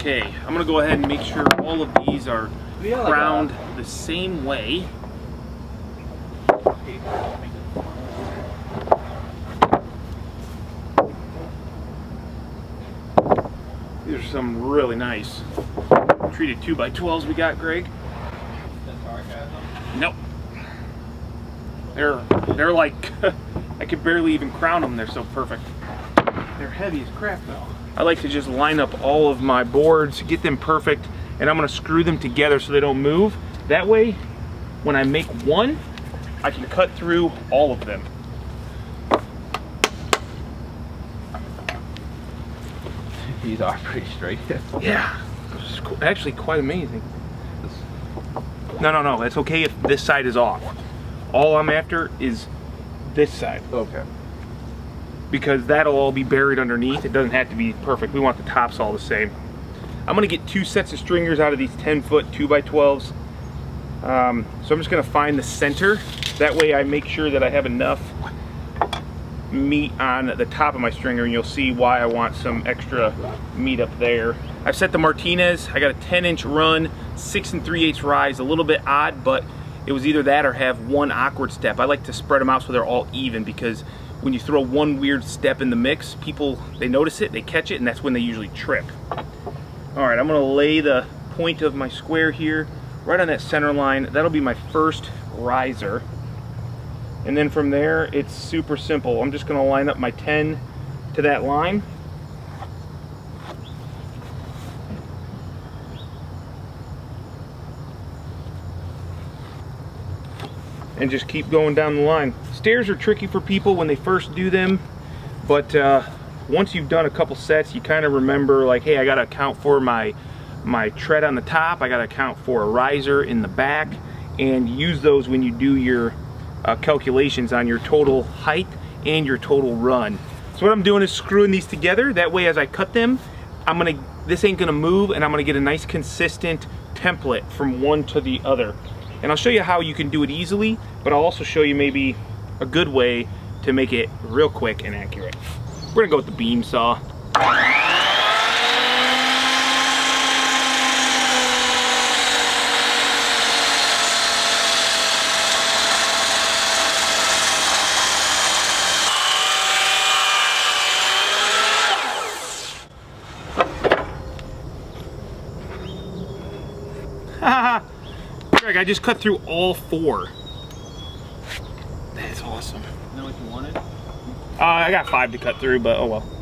Okay, I'm gonna go ahead and make sure all of these are crowned the same way. These are some really nice treated 2x12s we got, Greg. Nope. They're like, I could barely even crown them, they're so perfect. They're heavy as crap though. I like to just line up all of my boards, get them perfect, and I'm gonna screw them together so they don't move. That way, when I make one, I can cut through all of them. These are pretty straight. Yeah, it's actually quite amazing. No, it's okay if this side is off. All I'm after is this side. Okay. Because that'll all be buried underneath. It doesn't have to be perfect. We want the tops all the same. I'm gonna get 2 sets of stringers out of these 10-foot 2x12s. So I'm just gonna find the center. That way I make sure that I have enough meat on the top of my stringer, and you'll see why I want some extra meat up there. I've set the Martinez. I got a 10-inch run, 6 3/8 rise, a little bit odd, but it was either that or have one awkward step. I like to spread them out so they're all even, because when you throw one weird step in the mix, people, they notice it, they catch it, and that's when they usually trip. All right, I'm gonna lay the point of my square here right on that center line. That'll be my first riser. And then from there, it's super simple. I'm just gonna line up my 10 to that line. And just keep going down the line. Stairs are tricky for people when they first do them, but once you've done a couple sets, you kind of remember, like, hey, I gotta account for my tread on the top, I gotta account for a riser in the back, and use those when you do your calculations on your total height and your total run. So what I'm doing is screwing these together. That way, as I cut them, this ain't gonna move, and I'm gonna get a nice consistent template from one to the other. And I'll show you how you can do it easily, but I'll also show you maybe a good way to make it real quick and accurate. We're gonna go with the beam saw. Greg, I just cut through all 4. That's awesome. Isn't that what you wanted? I got 5 to cut through, but oh well.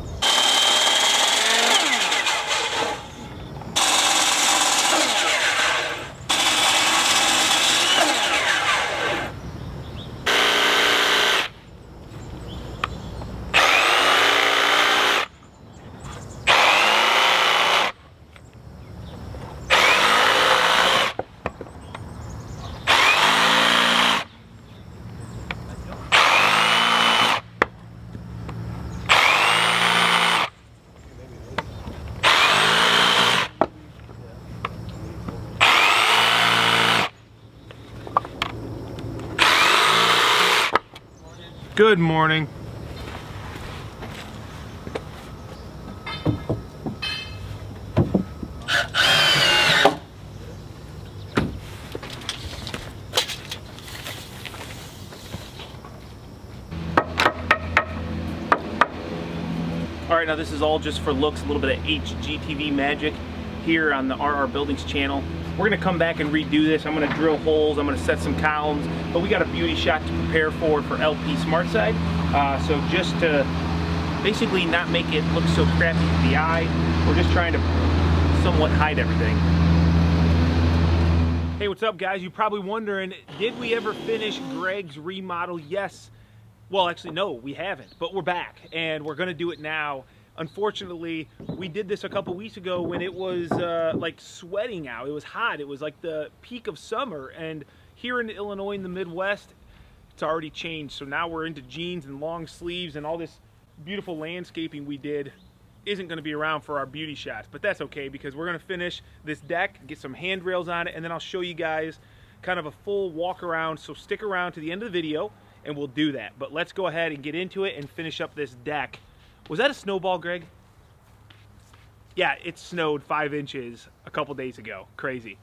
Good morning. All right, now this is all just for looks, a little bit of HGTV magic here on the RRBuildings channel. We're gonna come back and redo this. I'm gonna drill holes, I'm gonna set some columns, but we got a beauty shot to prepare for LP SmartSide. So just to basically not make it look so crappy to the eye, we're just trying to somewhat hide everything. Hey, what's up guys? You're probably wondering, did we ever finish Greg's remodel? Yes. Well, actually, no, we haven't, but we're back and we're gonna do it now. Unfortunately, we did this a couple weeks ago when it was like sweating out. It was hot. It was like the peak of summer. And here in Illinois, in the Midwest, it's already changed. So now we're into jeans and long sleeves, and all this beautiful landscaping we did isn't going to be around for our beauty shots. But that's okay, because we're going to finish this deck, get some handrails on it, and then I'll show you guys kind of a full walk around. So stick around to the end of the video and we'll do that. But let's go ahead and get into it and finish up this deck. Was that a snowball, Greg? Yeah, it snowed 5 inches a couple days ago. Crazy.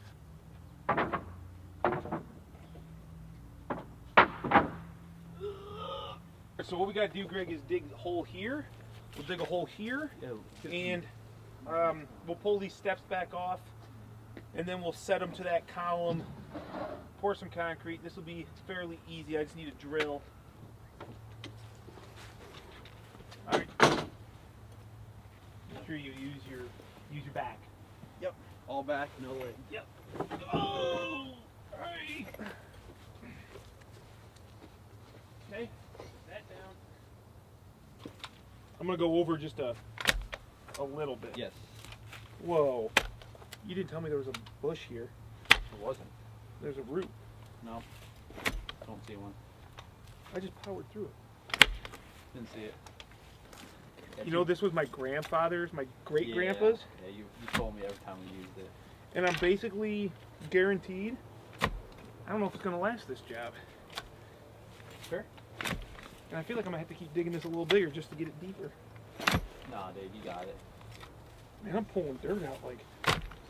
So what we gotta do, Greg, is dig a hole here. We'll dig a hole here, and we'll pull these steps back off, and then we'll set them to that column, pour some concrete. This will be fairly easy. I just need a drill. All right. Make sure you use your back. Yep. All back, no leg. Yep. Oh! All right. Okay. That down. I'm gonna go over just a little bit. Yes. Whoa. You didn't tell me there was a bush here. It wasn't. There's a root. No. Don't see one. I just powered through it. Didn't see it. You know, this was my grandfather's, my great-grandpa's. Yeah, you told me every time we used it. And I'm basically guaranteed, I don't know if it's going to last this job. Sure. And I feel like I'm going to have to keep digging this a little bigger just to get it deeper. Nah, dude, you got it. Man, I'm pulling dirt out like...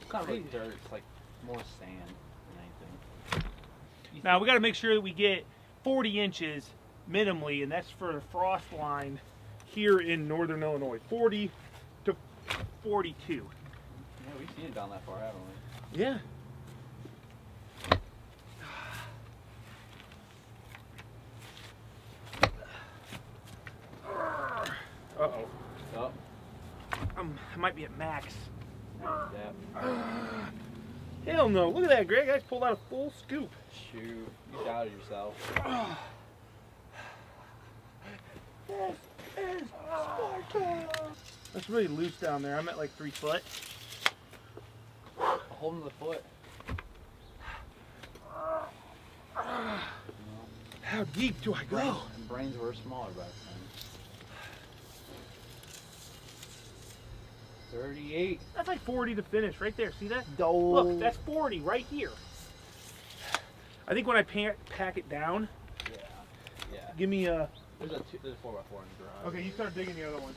It's not really dirt, it's like more sand than anything. Now, we got to make sure that we get 40 inches minimally, and that's for the frost line here in northern Illinois. 40 to 42. Yeah, we've seen it down that far, haven't we? Yeah. Uh-oh. Oh, I might be at max. now that. Hell no. Look at that, Greg. I just pulled out a full scoop. Shoot, you doubted yourself. This is Sparta. That's really loose down there. I'm at like 3 foot. Hold him to the foot. How deep do I go? And brains were smaller back then. 38. That's like 40 to finish right there. See that? Dole. Look, that's 40 right here. I think when I pack it down, Yeah. give me a... There's a 4x4 in the garage. Okay, you start digging the other one.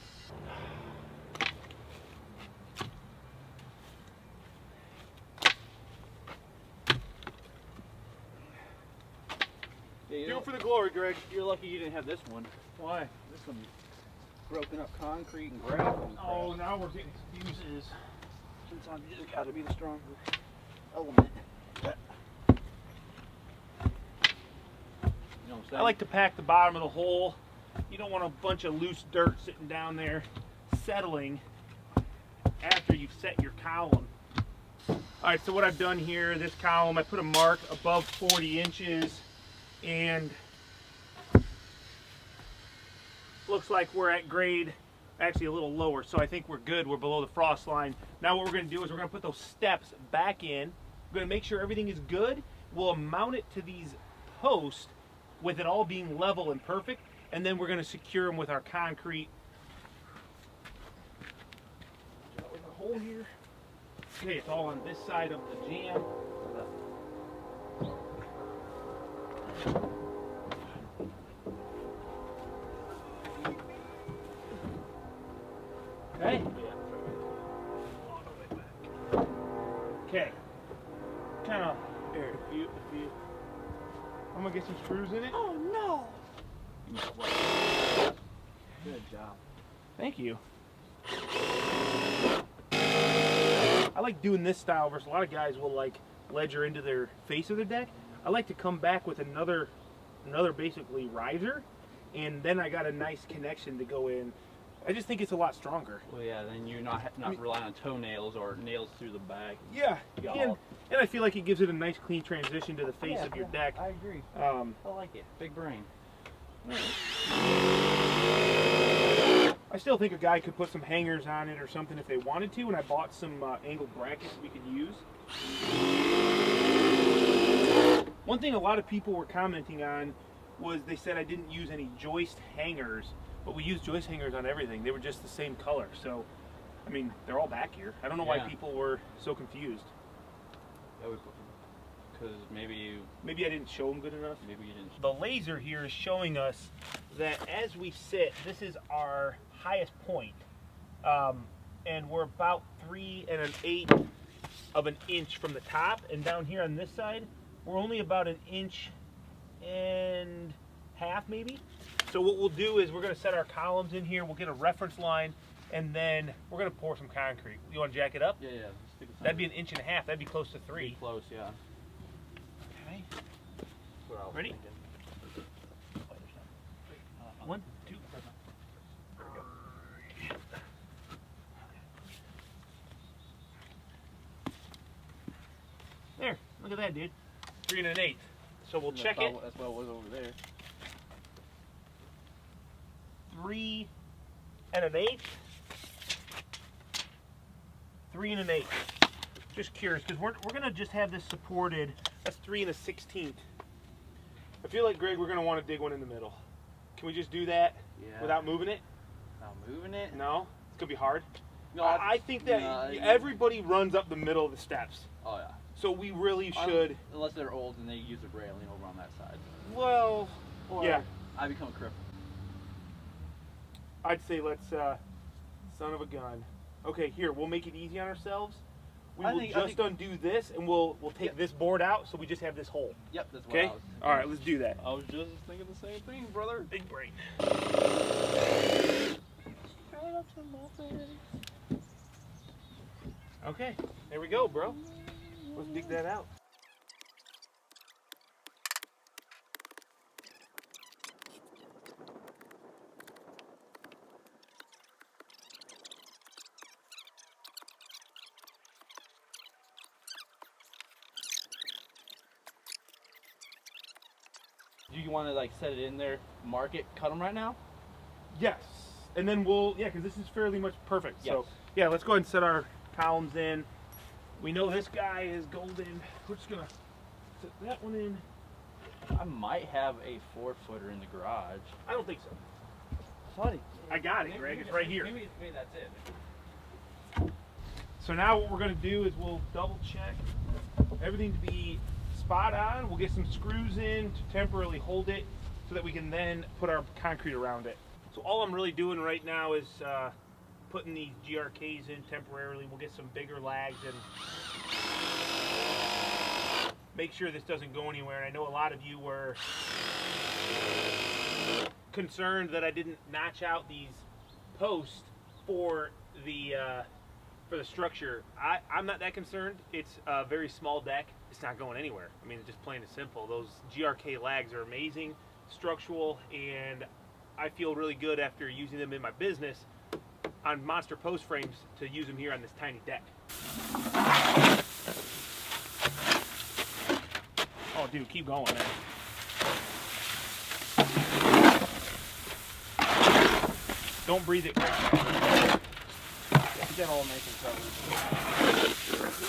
Yeah, Do it for the glory, Greg. You're lucky you didn't have this one. Why? There's some broken up concrete and gravel. And Oh, crap. now we're getting excuses. Sometimes you just gotta be the stronger element. You know what I'm saying? I like to pack the bottom of the hole. You don't want a bunch of loose dirt sitting down there settling after you've set your column. Alright, so what I've done here, this column, I put a mark above 40 inches and looks like we're at grade, actually a little lower, so I think we're good. We're below the frost line. Now what we're going to do is we're going to put those steps back in. We're going to make sure everything is good. We'll mount it to these posts with it all being level and perfect, and then we're going to secure them with our concrete. With a hole here. Okay, it's all on this side of the jam. Okay. Okay. Kind of. Here, if you. I'm gonna get some screws in it. Oh no! Good job. Thank you. I like doing this style versus a lot of guys will like ledger into their face of their deck. I like to come back with another basically riser, and then I got a nice connection to go in. I just think it's a lot stronger. Well, yeah, then you're not relying on toenails or nails through the back. Yeah, and I feel like it gives it a nice clean transition to the face of your deck. I agree. I like it. Big brain. still think a guy could put some hangers on it or something if they wanted to, and I bought some angled brackets we could use. One thing a lot of people were commenting on was they said I didn't use any joist hangers, but we used joist hangers on everything. They were just the same color, so I mean they're all back here. I don't know why people were so confused. Because maybe I didn't show them good enough. Maybe you didn't. The laser here is showing us that as we sit, this is our highest point. and we're about 3 1/8 of an inch from the top, and down here on this side, we're only about 1.5 inches maybe. So what we'll do is we're gonna set our columns in here, we'll get a reference line, and then we're gonna pour some concrete. You wanna jack it up? Yeah. That'd be 1.5 inches, that'd be close to 3. Pretty close, yeah. Okay. That's what I was Ready? thinking. 1, 2. There we go. There, look at that, dude. 3 1/8. So we'll check it. That's what it was over there. 3 1/8. 3 1/8. Just curious, because we're gonna just have this supported. That's 3 1/16. I feel like, Greg, we're gonna want to dig one in the middle. Can we just do that without moving it? Without moving it? No, it's gonna be hard. No, I think that everybody runs up the middle of the steps. Oh yeah. So we really should. Unless they're old and they use a railing over on that side. Well, Or yeah. I become a cripple. I'd say let's, son of a gun. Okay, here, we'll make it easy on ourselves. We will just undo this, and we'll take this board out, so we just have this hole. Yep, that's what Okay? I was thinking. All right, let's do that. I was just thinking the same thing, brother. Big brain. Okay, there we go, bro. Let's dig that out. Do you want to like set it in there, mark it, cut them right now? Yes, and then because this is fairly much perfect. Yes. So, yeah, let's go ahead and set our columns in. We know this guy is golden. We're just gonna set that one in. I might have a 4-footer in the garage. I don't think so. Sorry. I got it, Greg. It's right here. Maybe that's it. So now what we're gonna do is we'll double check everything to be spot on. We'll get some screws in to temporarily hold it so that we can then put our concrete around it. So all I'm really doing right now is putting these GRKs in temporarily. We'll get some bigger lags and make sure this doesn't go anywhere. And I know a lot of you were concerned that I didn't notch out these posts for the structure. I'm not that concerned. It's a very small deck. It's not going anywhere. I mean, it's just plain and simple. Those GRK lags are amazing, structural, and I feel really good after using them in my business on monster post frames to use them here on this tiny deck. Oh, dude, keep going, man. Don't breathe it, Greg. Get all nice and covered.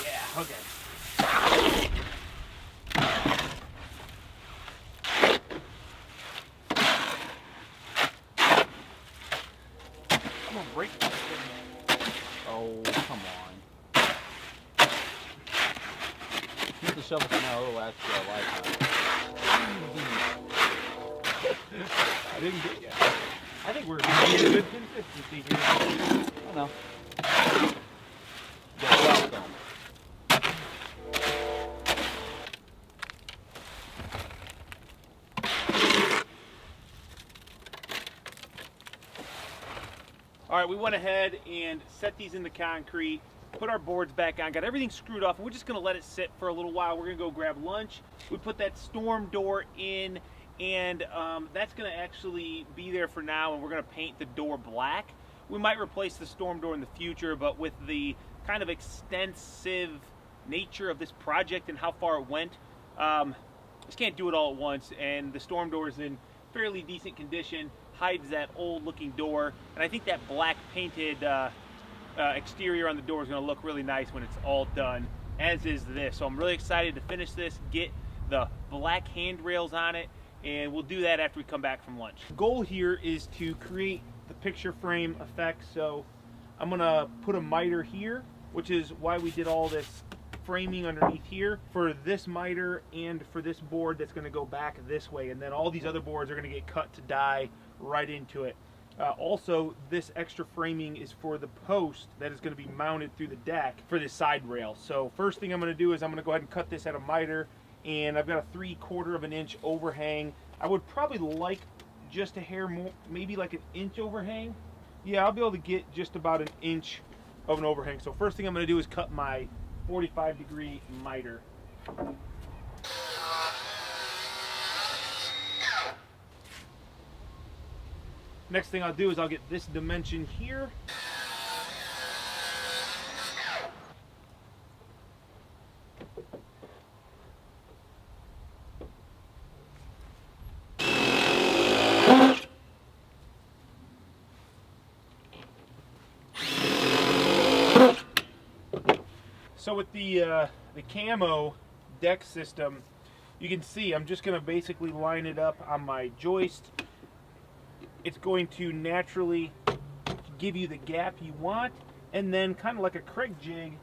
Yeah, okay. I'm gonna break it. Oh, come on. Use the shovel for now, it'll last you a lifetime. I didn't get yet. I think we're getting a good consistency here. I don't know. You're welcome. All right, we went ahead and set these in the concrete, put our boards back on, got everything screwed off, and we're just gonna let it sit for a little while. We're gonna go grab lunch. We put that storm door in, and that's gonna actually be there for now, and we're gonna paint the door black. We might replace the storm door in the future, but with the kind of extensive nature of this project and how far it went, just can't do it all at once, and the storm door is in fairly decent condition, hides that old looking door, and I think that black painted exterior on the door is going to look really nice when it's all done, as is this. So I'm really excited to finish this, get the black handrails on it, and we'll do that after we come back from lunch. The goal here is to create the picture frame effect, so I'm going to put a miter here, which is why we did all this framing underneath here for this miter and for this board that's going to go back this way, and then all these other boards are going to get cut to die right into it. Also, this extra framing is for the post that is going to be mounted through the deck for this side rail. So first thing I'm going to do is I'm going to go ahead and cut this at a miter, and I've got a 3/4 of an inch overhang. I would probably like just a hair more, maybe like an inch overhang. Yeah, I'll be able to get just about an inch of an overhang. So first thing I'm going to do is cut my 45-degree miter. Next thing I'll do is I'll get this dimension here. So with the Camo Deck system, you can see I'm just going to basically line it up on my joist. It's going to naturally give you the gap you want, and then kind of like a Craig jig,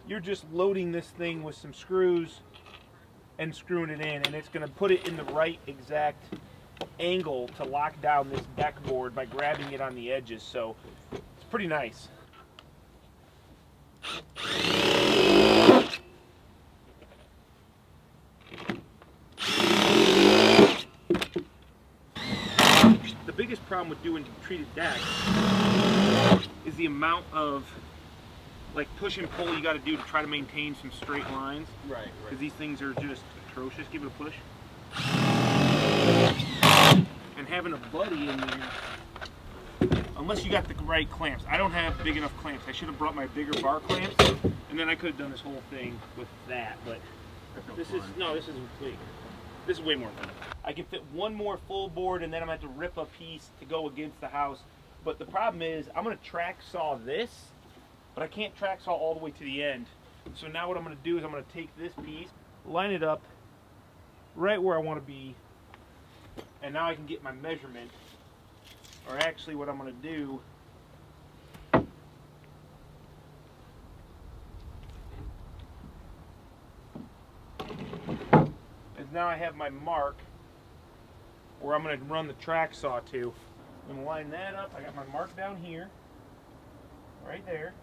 you're just loading this thing with some screws and screwing it in, and it's going to put it in the right exact angle to lock down this deck board by grabbing it on the edges. So it's pretty nice. The biggest problem with doing treated decks is the amount of like push and pull you got to do to try to maintain some straight lines. Right. Because these things are just atrocious. Give it a push. And having a buddy in there, unless you got the right clamps. I don't have big enough clamps. I should have brought my bigger bar clamps, and then I could have done this whole thing with that. But this is big. This is way more fun. I can fit one more full board, and then I'm going to have to rip a piece to go against the house. But the problem is, I'm going to track saw this, but I can't track saw all the way to the end. So now what I'm going to do is I'm going to take this piece, line it up right where I want to be, and now I can get my measurement. Or actually what I'm going to do is now I have my mark where I'm going to run the track saw to. I'm going to line that up. I got my mark down here. Right there.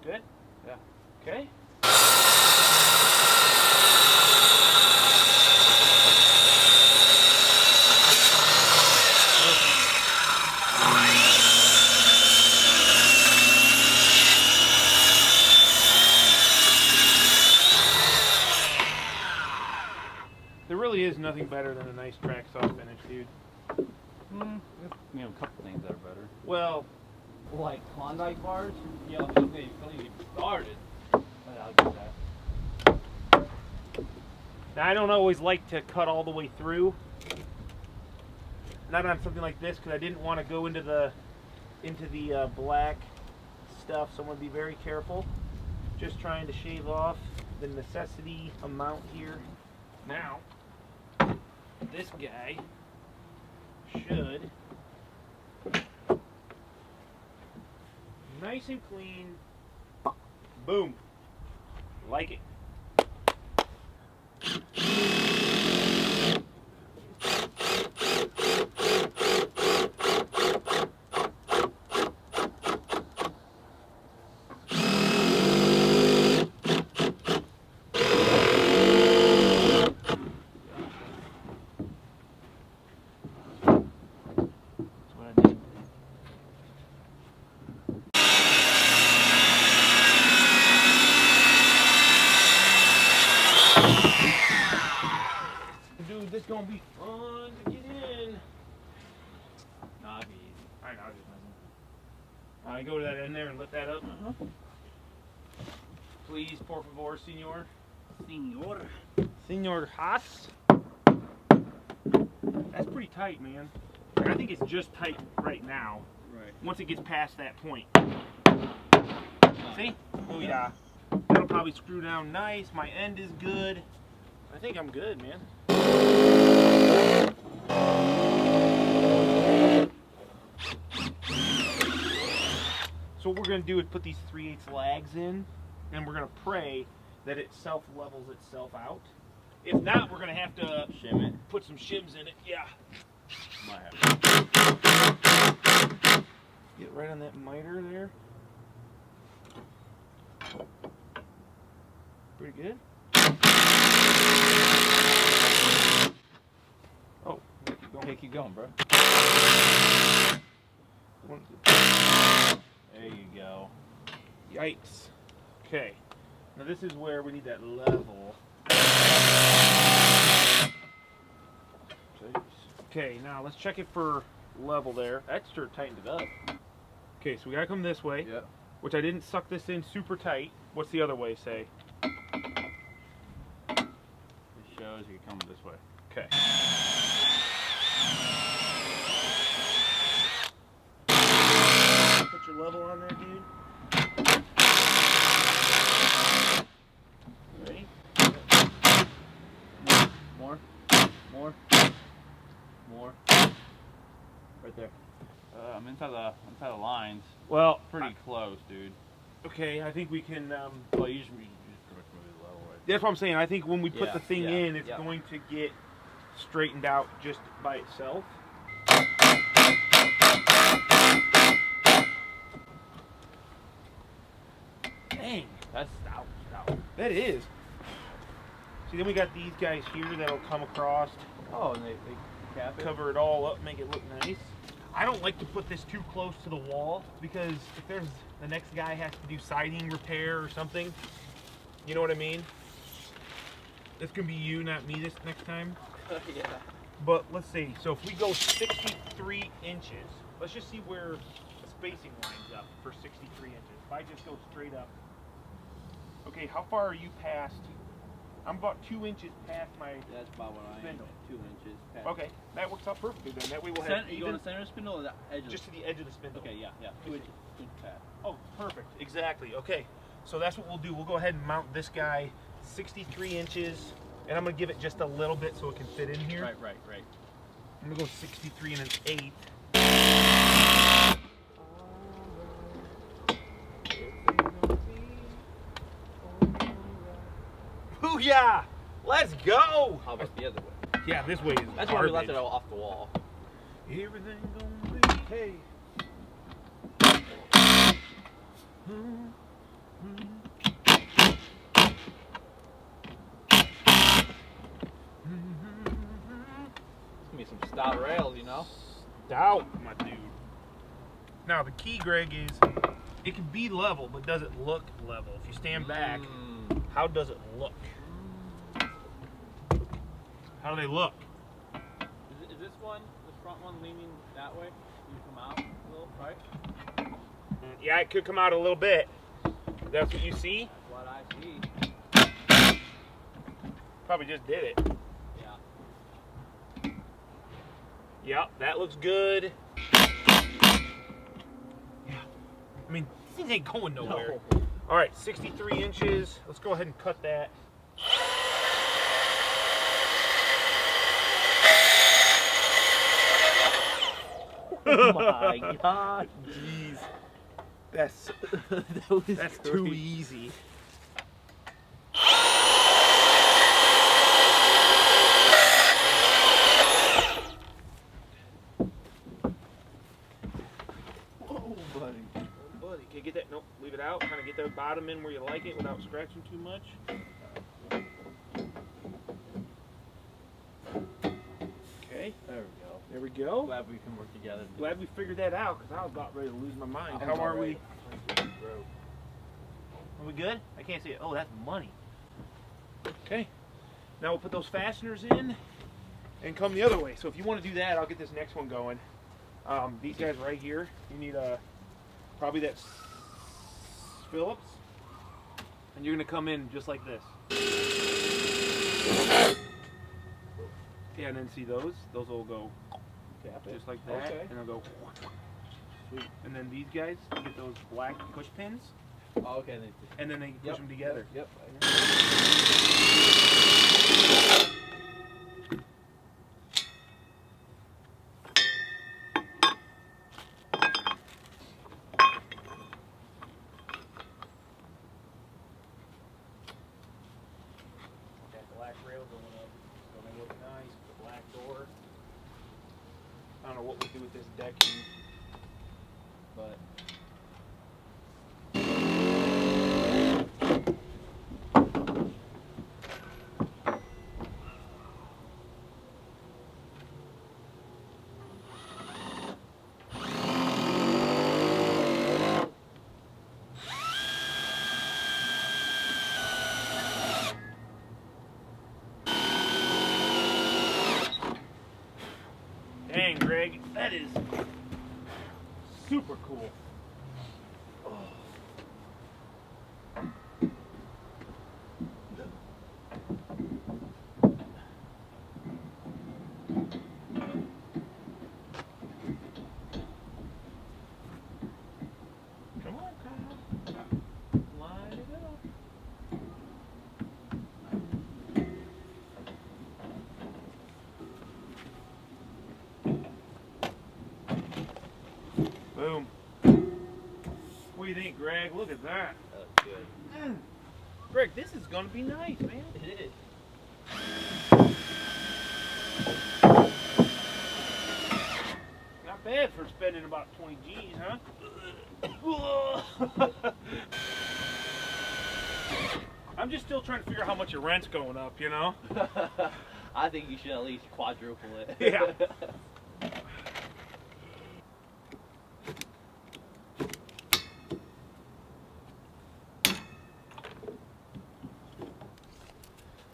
Good? Yeah. Okay. There really is nothing better than a nice track saw finish, dude. You know, a couple things that are better. Well, Like Klondike bars? Yeah, I mean, they don't even started. But I'll get that. now I don't always like to cut all the way through. Not on something like this, because I didn't want to go into the black stuff, so I'm going to be very careful. Just trying to shave off the necessity amount here. Now, this guy should, nice and clean, boom, like it. Dude, this gonna be fun to get in. Nah, it'd be easy. I know, just messing. I go to that end there and lift that up. Please, por favor, senor. Senor. Senor Haas. That's pretty tight, man. I think it's just tight right now. Right. Once it gets past that point. See? Oh yeah. That'll probably screw down nice. My end is good. I think I'm good, man. So what we're going to do is put these 3/8 lags in, and we're going to pray that it self-levels itself out. If not, we're going to have to Shim it. put some shims in it. Yeah. Might have. Get right on that miter there. Pretty good. Oh, keep going. Okay, keep going, bro. One, There you go. yikes. Okay. Now this is where we need that level. Jeez. Okay, now let's check it for level there. That sure tightened it up. Okay, so we gotta come this way. Yep. Which I didn't suck this in super tight. What's the other way say? It shows you coming this way. Okay. Put your level on there, dude. Ready? More. Right there. I'm inside the lines. Well, Pretty close, dude. okay, I think we can. Well, you just pretty much move the level right. That's what I'm saying. I think when we put Yeah, the thing yeah, in, it's yeah. going to get straightened out just by itself. Dang, That's stout. that is. See, then we got these guys here that'll come across, Oh, and they cap it. cover it all up, make it look nice. I don't like to put this too close to the wall because if there's the next guy has to do siding repair or something, you know what I mean? It's gonna be you, not me, this next time. Yeah. But let's see. So if we go 63 inches, let's just see where the spacing lines up for 63 inches. If I just go straight up. Okay, how far are you past? I'm about 2 inches past my. That's about what I am. Spindle. 2 inches. Past. Okay, that works out perfectly then. That way we'll have You even, want the center spindle or the edge? just to the edge of the spindle. Okay, yeah. 2 inches. 2 inches past. Oh, perfect. Exactly. Okay, so that's what we'll do. We'll go ahead and mount this guy 63 inches, and I'm gonna give it just a little bit so it can fit in here. Right. I'm gonna go 63 and an eighth. Booyah! Let's go! How about the other way? Yeah, this way is That's why we left garbage. it off the wall. Everything gonna be hey. Give me some stout rails, you know? Stout, my dude. Now the key, Greg, is it can be level, but does it look level? If you stand back, how does it look? How do they look? Is this front one leaning that way? You come out a little, right? Yeah, it could come out a little bit. That's what you see? What I see. Probably just did it. Yeah. Yep, that looks good. Yeah. I mean, these things ain't going nowhere. No. All right, 63 inches. Let's go ahead and cut that. Oh my god. Jeez. That's That's too easy. Whoa, buddy. Buddy, can you get that? Nope, leave it out. Kind of get that bottom in where you like it without scratching too much. Okay, There we go. there we go. Glad we can work together. Glad we figured that out because I was about ready to lose my mind. How are we? Are we good? I can't see it. Oh, that's money. Okay. Now we'll put those fasteners in and come the other way. So if you want to do that, I'll get this next one going. These guys right here, you need probably that Phillips. And you're going to come in just like this. Yeah, and then see those? Those will go just like that. Okay. And they'll go. Sweet. And then these guys, get those black push pins. Oh, okay. And then they push them together. Yep. That black rail going up. It's gonna look nice with the black door. I don't know what we'll do with this decking. but. Dang, Greg, that is super cool. Come on, Kyle. Line it up. Boom. What do you think, Greg? Look at that. That's good. Greg, this is gonna be nice, man. It is. Not bad for spending about 20 G's, huh? I'm just still trying to figure out how much your rent's going up, you know? I think you should at least quadruple it. Yeah.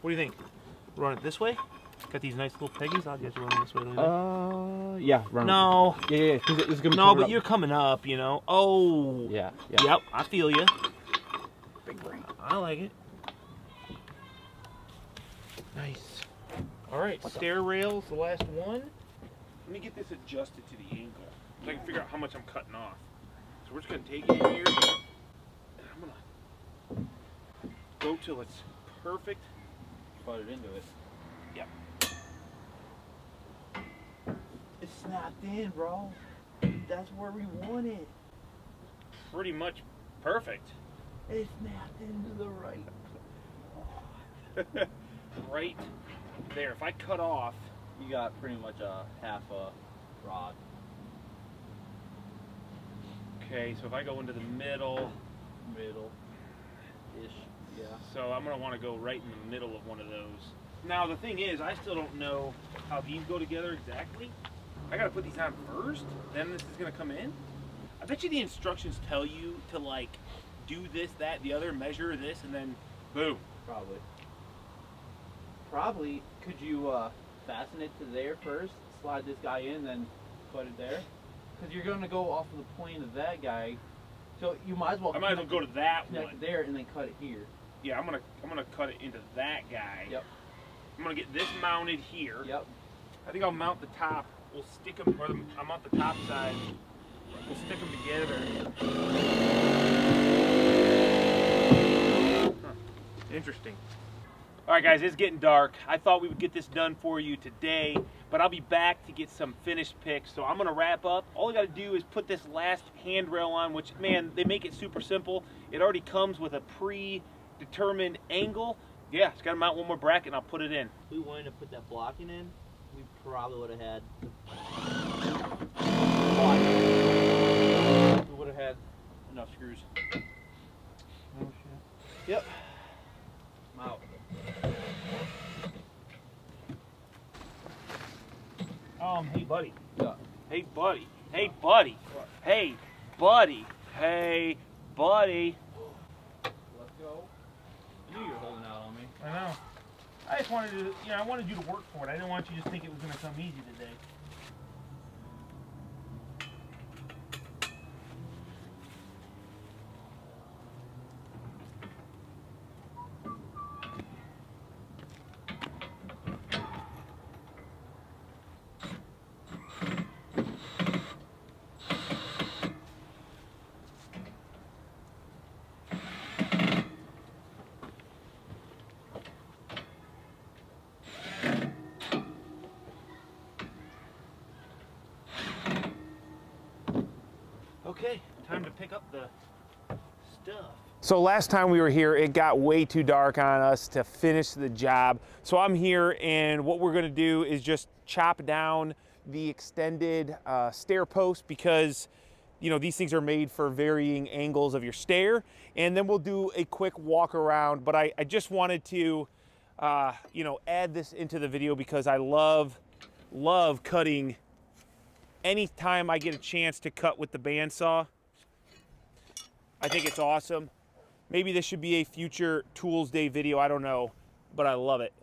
What do you think? Run it this way? Got these nice little peggies. I'll get you running this way. Yeah, run. No. Yeah, because it's gonna. No, but you're coming up, you know. Oh. Yeah. Yep, I feel you. Big brain. I like it. Nice. All right, stair rails, the last one. Let me get this adjusted to the angle so I can figure out how much I'm cutting off. So we're just gonna take it in here, and I'm gonna go till it's perfect. Put it into it. Yep. It's snapped in, bro. That's where we want it. Pretty much perfect. It snapped into the right. Right there. If I cut off, You got pretty much a half a rod. okay, so if I go into the middle, Middle-ish. Yeah. so I'm gonna want to go right in the middle of one of those. Now the thing is, I still don't know how these go together exactly. I gotta put these on first, then this is gonna come in. I bet you the instructions tell you to like do this, that, the other, measure this, and then boom. Probably. Could you fasten it to there first, slide this guy in, then put it there? Because you're going to go off of the plane of that guy, so you might as well. I might as well go to that connect one. it there and then cut it here. Yeah, I'm gonna cut it into that guy. Yep. I'm gonna get this mounted here. Yep. I think I'll mount the top. We'll stick them, or I'll mount the top side. We'll stick them together. Huh. Interesting. All right, guys, it's getting dark. I thought we would get this done for you today, but I'll be back to get some finished pics. So I'm gonna wrap up. All I gotta do is put this last handrail on, which, man, they make it super simple. It already comes with a predetermined angle. Yeah, just gotta mount one more bracket and I'll put it in. If we wanted to put that blocking in, we probably would have had. We would have had enough screws. Oh, shit. Yep. I'm out. Hey, buddy. Yeah. Hey, buddy. Hey, buddy. What? Hey, buddy. Hey, buddy. Let's go. I knew you were holding out on me. I know. I just wanted to, I wanted you to work for it. I didn't want you to just think it was going to come easy today. Okay, time to pick up the stuff. So last time we were here, it got way too dark on us to finish the job. So I'm here, and what we're gonna do is just chop down the extended stair post, because you know, these things are made for varying angles of your stair, and then we'll do a quick walk around. But I just wanted to, you know, add this into the video because I love cutting. Anytime I get a chance to cut with the bandsaw, I think it's awesome. Maybe this should be a future Tools Day video, I don't know, but I love it.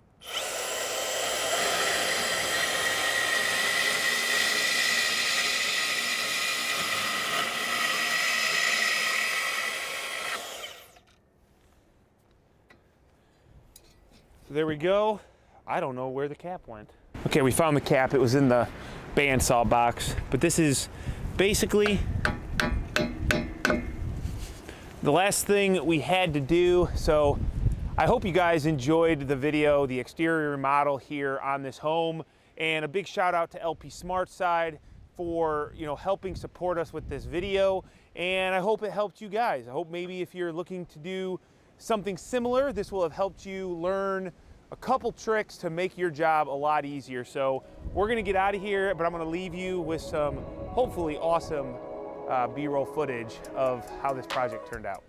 So there we go. I don't know where the cap went. Okay, we found the cap. It was in the bandsaw box, but this is basically the last thing we had to do. So I hope you guys enjoyed the video, the exterior remodel here on this home, and a big shout out to LP SmartSide for, you know, helping support us with this video. And I hope it helped you guys. I hope maybe if you're looking to do something similar, this will have helped you learn a couple tricks to make your job a lot easier. So we're gonna get out of here, but I'm gonna leave you with some hopefully awesome B-roll footage of how this project turned out.